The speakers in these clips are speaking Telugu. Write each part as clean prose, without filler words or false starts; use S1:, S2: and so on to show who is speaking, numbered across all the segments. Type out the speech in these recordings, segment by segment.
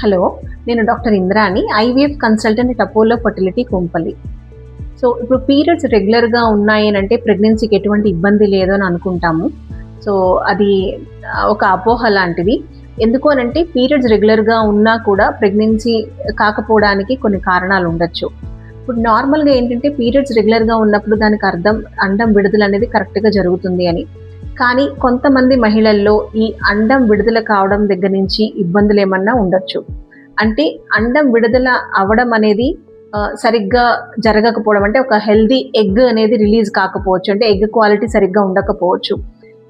S1: హలో, నేను doctor Indrani, IVF consultant at Apollo fertility Kompally. So ఇప్పుడు పీరియడ్స్ రెగ్యులర్గా ఉన్నాయి అని అంటే ప్రెగ్నెన్సీకి ఎటువంటి ఇబ్బంది లేదు అని అనుకుంటాము. సో అది ఒక అపోహ లాంటిది. ఎందుకు అనంటే పీరియడ్స్ రెగ్యులర్గా ఉన్నా కూడా ప్రెగ్నెన్సీ కాకపోవడానికి కొన్ని కారణాలు ఉండొచ్చు. ఇప్పుడు నార్మల్గా ఏంటంటే పీరియడ్స్ రెగ్యులర్గా ఉన్నప్పుడు దానికి అర్థం అండం విడుదల అనేది కరెక్ట్గా జరుగుతుంది అని. కానీ కొంతమంది మహిళల్లో ఈ అండం విడుదల కావడం దగ్గర నుంచి ఇబ్బందులు ఏమన్నా ఉండొచ్చు. అంటే అండం విడుదల అవ్వడం అనేది సరిగ్గా జరగకపోవడం, అంటే ఒక హెల్దీ ఎగ్ అనేది రిలీజ్ కాకపోవచ్చు, అంటే ఎగ్ క్వాలిటీ సరిగ్గా ఉండకపోవచ్చు.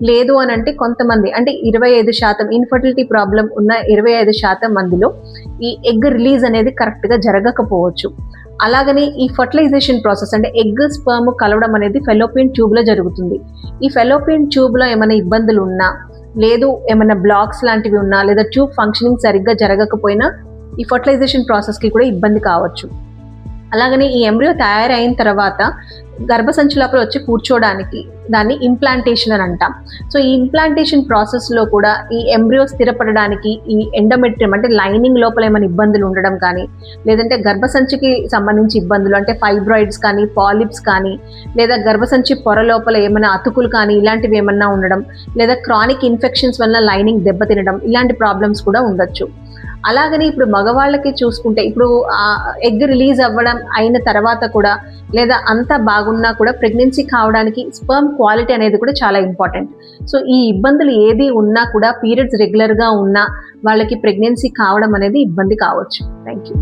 S1: లేదు అని అంటే కొంతమంది, అంటే 25% ఇన్ఫర్టిలిటీ ప్రాబ్లం ఉన్న 25% మందిలో ఈ ఎగ్ రిలీజ్ అనేది కరెక్ట్గా జరగకపోవచ్చు. అలాగనే ఈ ఫర్టిలైజేషన్ ప్రాసెస్, అంటే ఎగ్ స్పర్మ్ కలవడం అనేది ఫెలోపియన్ ట్యూబ్లో జరుగుతుంది. ఈ ఫెలోపియన్ ట్యూబ్లో ఏమైనా ఇబ్బందులు ఉన్నా, లేదు ఏమైనా బ్లాక్స్ లాంటివి ఉన్నా, లేదా ట్యూబ్ ఫంక్షనింగ్ సరిగ్గా జరగకపోయినా ఈ ఫర్టిలైజేషన్ ప్రాసెస్కి కూడా ఇబ్బంది కావచ్చు. అలాగనే ఈ ఎంబ్రియో తయారైన తర్వాత గర్భసంచి లోపల వచ్చి కూర్చోవడానికి దాన్ని ఇంప్లాంటేషన్ అని అంటాం. సో ఈ ఇంప్లాంటేషన్ ప్రాసెస్లో కూడా ఈ ఎంబ్రియో స్థిరపడడానికి ఈ ఎండోమెట్రియం, అంటే లైనింగ్ లోపల ఏమైనా ఇబ్బందులు ఉండడం కానీ, లేదంటే గర్భసంచికి సంబంధించి ఇబ్బందులు, అంటే ఫైబ్రాయిడ్స్ కానీ, పాలిప్స్ కానీ, లేదా గర్భసంచి పొర లోపల ఏమైనా అతుకులు కానీ ఇలాంటివి ఏమన్నా ఉండడం, లేదా క్రానిక్ ఇన్ఫెక్షన్స్ వల్ల లైనింగ్ దెబ్బతినడం, ఇలాంటి ప్రాబ్లమ్స్ కూడా ఉండొచ్చు. అలాగని ఇప్పుడు మగవాళ్ళకి చూసుకుంటే, ఇప్పుడు ఎగ్ రిలీజ్ అవ్వడం అయిన తర్వాత కూడా, లేదా అంతా బాగున్నా కూడా ప్రెగ్నెన్సీ కావడానికి స్పర్మ్ క్వాలిటీ అనేది కూడా చాలా ఇంపార్టెంట్. సో ఈ ఇబ్బందులు ఏది ఉన్నా కూడా పీరియడ్స్ రెగ్యులర్గా ఉన్నా వాళ్ళకి ప్రెగ్నెన్సీ కావడం అనేది ఇబ్బంది కావచ్చు. Thank you.